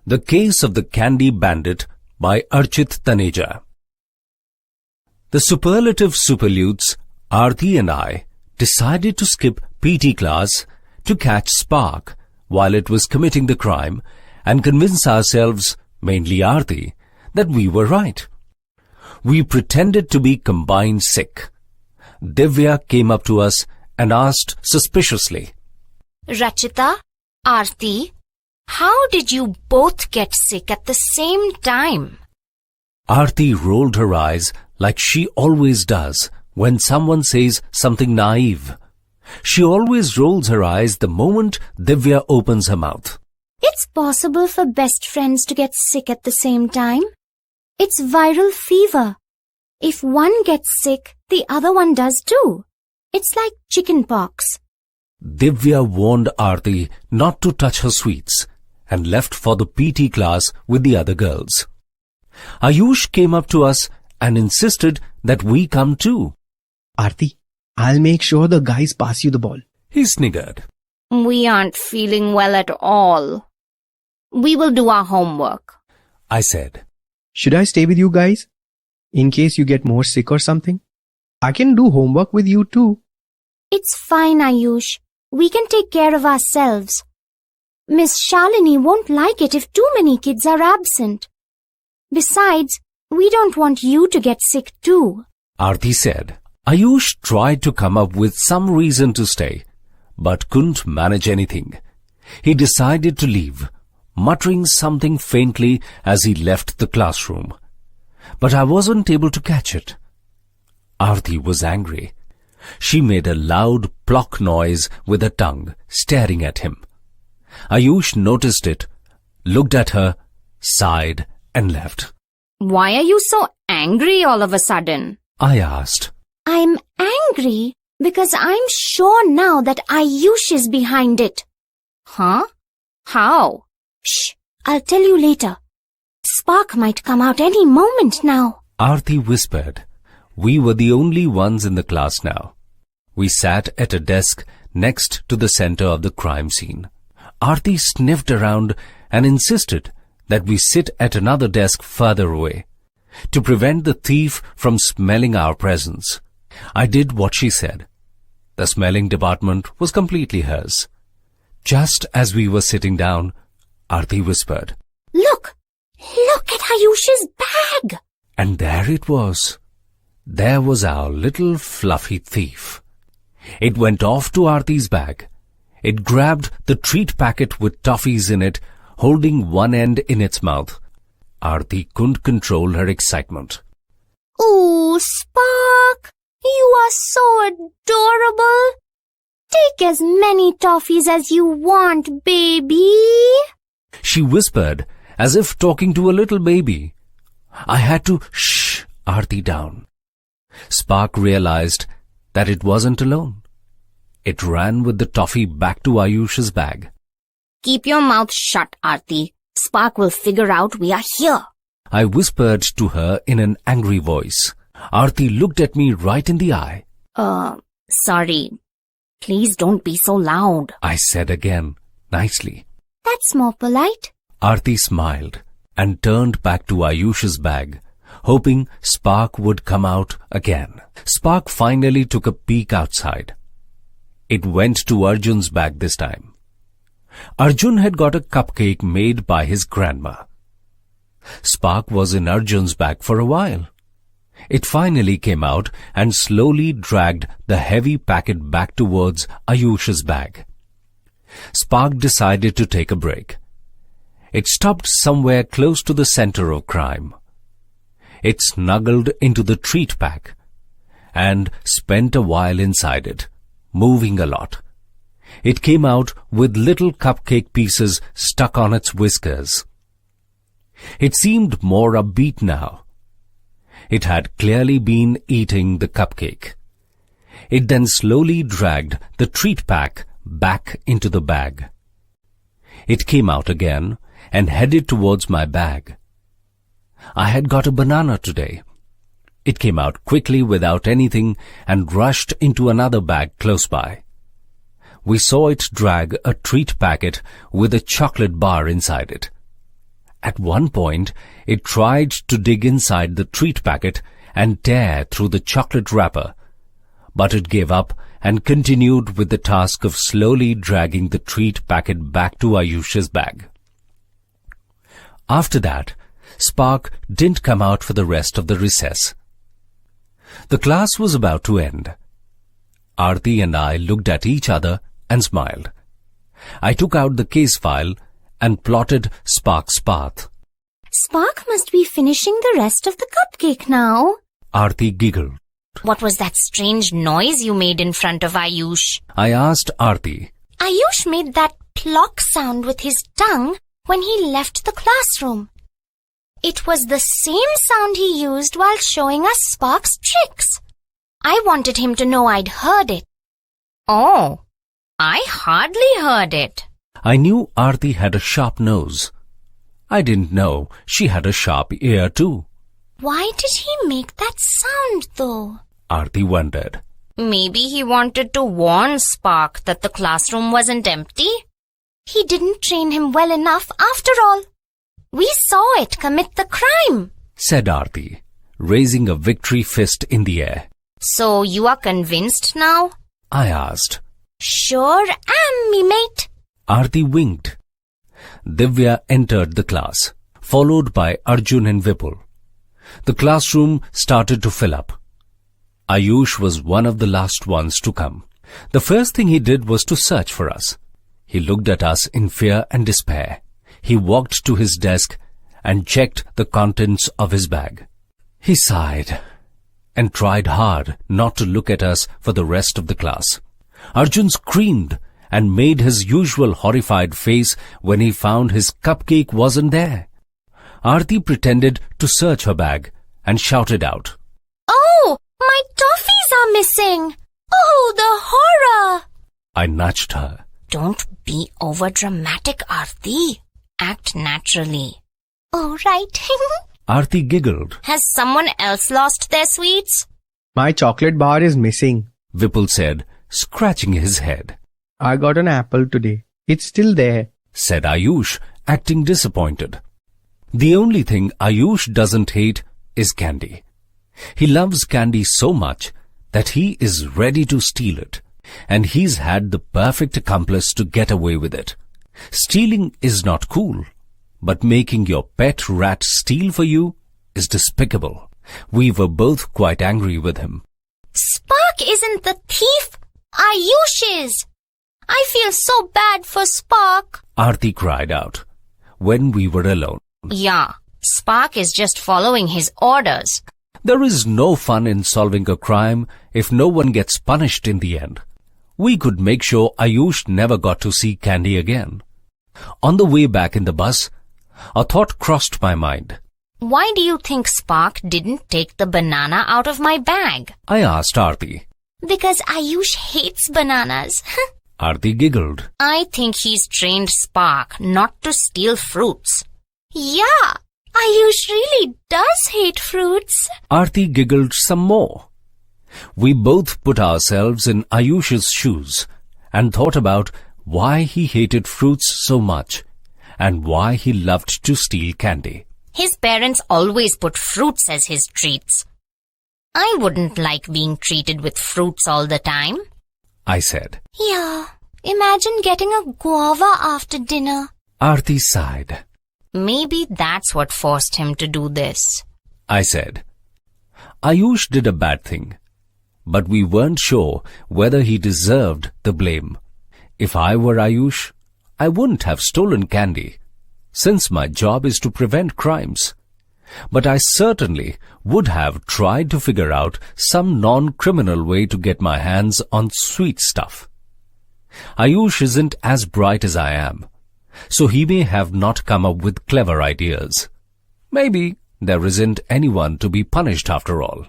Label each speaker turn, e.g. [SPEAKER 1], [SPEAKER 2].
[SPEAKER 1] The Case of the Candy Bandit by Archit Taneja. The superlative superlutes, Aarti and I, decided to skip PT class to catch Spark while it was committing the crime and convince ourselves, mainly Aarti, that we were right. We pretended to be combined sick. Divya came up to us and asked suspiciously,
[SPEAKER 2] Rachita, Aarti, how did you both get sick at the same time?
[SPEAKER 1] Aarti rolled her eyes like she always does when someone says something naive. She always rolls her eyes the moment Divya opens her mouth.
[SPEAKER 3] It's possible for best friends to get sick at the same time. It's viral fever. If one gets sick, the other one does too. It's like chicken pox.
[SPEAKER 1] Divya warned Aarti not to touch her sweets and left for the PT class with the other girls. Ayush came up to us and insisted that we come too.
[SPEAKER 4] Aarti, I'll make sure the guys pass you the ball.
[SPEAKER 1] He sniggered.
[SPEAKER 2] We aren't feeling well at all. We will do our homework.
[SPEAKER 1] I said.
[SPEAKER 4] Should I stay with you guys? In case you get more sick or something? I can do homework with you too.
[SPEAKER 3] It's fine, Ayush. We can take care of ourselves. Miss Shalini won't like it if too many kids are absent. Besides, we don't want you to get sick too.
[SPEAKER 1] Aarti said. Ayush tried to come up with some reason to stay, but couldn't manage anything. He decided to leave, muttering something faintly as he left the classroom. But I wasn't able to catch it. Aarti was angry. She made a loud plock noise with her tongue, staring at him. Ayush noticed it, looked at her, sighed and left.
[SPEAKER 2] Why are you so angry all of a sudden?
[SPEAKER 1] I asked.
[SPEAKER 3] I'm angry because I'm sure now that Ayush is behind it.
[SPEAKER 2] Huh? How?
[SPEAKER 3] Shh, I'll tell you later. Spark might come out any moment now.
[SPEAKER 1] Aarti whispered. We were the only ones in the class now. We sat at a desk next to the center of the crime scene. Aarti sniffed around and insisted that we sit at another desk further away to prevent the thief from smelling our presence. I did what she said. The smelling department was completely hers. Just as we were sitting down, Aarti whispered,
[SPEAKER 3] Look at Ayush's bag.
[SPEAKER 1] And there it was. There was our little fluffy thief. It went off to Aarti's bag. It grabbed the treat packet with toffees in it, holding one end in its mouth. Aarti couldn't control her excitement.
[SPEAKER 3] Ooh, Spark, you are so adorable. Take as many toffees as you want, baby.
[SPEAKER 1] She whispered, as if talking to a little baby. I had to shh Aarti down. Spark realized that it wasn't alone. It ran with the toffee back to Ayush's bag.
[SPEAKER 2] Keep your mouth shut, Aarti. Spark will figure out we are here.
[SPEAKER 1] I whispered to her in an angry voice. Aarti looked at me right in the eye.
[SPEAKER 2] Sorry. Please don't be so loud.
[SPEAKER 1] I said again, nicely.
[SPEAKER 3] That's more polite.
[SPEAKER 1] Aarti smiled and turned back to Ayush's bag, hoping Spark would come out again. Spark finally took a peek outside. It went to Arjun's bag this time. Arjun had got a cupcake made by his grandma. Spark was in Arjun's bag for a while. It finally came out and slowly dragged the heavy packet back towards Ayush's bag. Spark decided to take a break. It stopped somewhere close to the center of crime. It snuggled into the treat pack and spent a while inside it, moving a lot. It came out with little cupcake pieces stuck on its whiskers. It seemed more upbeat now. It had clearly been eating the cupcake. It then slowly dragged the treat pack back into the bag. It came out again and headed towards my bag. I had got a banana today. It came out quickly without anything and rushed into another bag close by. We saw it drag a treat packet with a chocolate bar inside it. At one point, it tried to dig inside the treat packet and tear through the chocolate wrapper, but it gave up and continued with the task of slowly dragging the treat packet back to Ayush's bag. After that, Spark didn't come out for the rest of the recess. The class was about to end. Aarti and I looked at each other and smiled. I took out the case file and plotted Spark's path.
[SPEAKER 3] Spark must be finishing the rest of the cupcake now.
[SPEAKER 1] Aarti giggled.
[SPEAKER 2] What was that strange noise you made in front of Ayush?
[SPEAKER 1] I asked Aarti.
[SPEAKER 2] Ayush made that plock sound with his tongue when he left the classroom. It was the same sound he used while showing us Spark's tricks. I wanted him to know I'd heard it. Oh, I hardly heard it.
[SPEAKER 1] I knew Aarti had a sharp nose. I didn't know she had a sharp ear too.
[SPEAKER 2] Why did he make that sound though?
[SPEAKER 1] Aarti wondered.
[SPEAKER 2] Maybe he wanted to warn Spark that the classroom wasn't empty.
[SPEAKER 3] He didn't train him well enough after all.
[SPEAKER 2] We saw it commit the crime,
[SPEAKER 1] said Aarti, raising a victory fist in the air.
[SPEAKER 2] So you are convinced now?
[SPEAKER 1] I asked.
[SPEAKER 3] Sure am, me mate.
[SPEAKER 1] Aarti winked. Divya entered the class, followed by Arjun and Vipul. The classroom started to fill up. Ayush was one of the last ones to come. The first thing he did was to search for us. He looked at us in fear and despair. He walked to his desk and checked the contents of his bag. He sighed and tried hard not to look at us for the rest of the class. Arjun screamed and made his usual horrified face when he found his cupcake wasn't there. Aarti pretended to search her bag and shouted out,
[SPEAKER 3] "Oh, my toffees are missing! Oh, the horror!"
[SPEAKER 1] I nudged her.
[SPEAKER 2] Don't be overdramatic, Aarti. Act naturally.
[SPEAKER 3] Oh, right.
[SPEAKER 1] Aarti giggled.
[SPEAKER 2] Has someone else lost their sweets?
[SPEAKER 4] My chocolate bar is missing.
[SPEAKER 1] Vipul said, scratching his head.
[SPEAKER 4] I got an apple today. It's still there,
[SPEAKER 1] said Ayush, acting disappointed. The only thing Ayush doesn't hate is candy. He loves candy so much that he is ready to steal it, and he's had the perfect accomplice to get away with it. Stealing is not cool, but making your pet rat steal for you is despicable. We were both quite angry with him.
[SPEAKER 3] Spark isn't the thief. Ayush is. I feel so bad for Spark,
[SPEAKER 1] Aarti cried out when we were alone.
[SPEAKER 2] Yeah, Spark is just following his orders.
[SPEAKER 1] There is no fun in solving a crime if no one gets punished in the end. We could make sure Ayush never got to see candy again. On the way back in the bus, a thought crossed my mind.
[SPEAKER 2] Why do you think Spark didn't take the banana out of my bag?
[SPEAKER 1] I asked Aarti.
[SPEAKER 3] Because Ayush hates bananas.
[SPEAKER 1] Aarti giggled.
[SPEAKER 2] I think he's trained Spark not to steal fruits.
[SPEAKER 3] Yeah, Ayush really does hate fruits.
[SPEAKER 1] Aarti giggled some more. We both put ourselves in Ayush's shoes and thought about why he hated fruits so much and why he loved to steal candy.
[SPEAKER 2] His parents always put fruits as his treats. I wouldn't like being treated with fruits all the time,
[SPEAKER 1] I said.
[SPEAKER 3] Yeah, imagine getting a guava after dinner.
[SPEAKER 1] Aarti sighed.
[SPEAKER 2] Maybe that's what forced him to do this,
[SPEAKER 1] I said. Ayush did a bad thing, but we weren't sure whether he deserved the blame. If I were Ayush, I wouldn't have stolen candy, since my job is to prevent crimes. But I certainly would have tried to figure out some non-criminal way to get my hands on sweet stuff. Ayush isn't as bright as I am, so he may have not come up with clever ideas. Maybe there isn't anyone to be punished after all.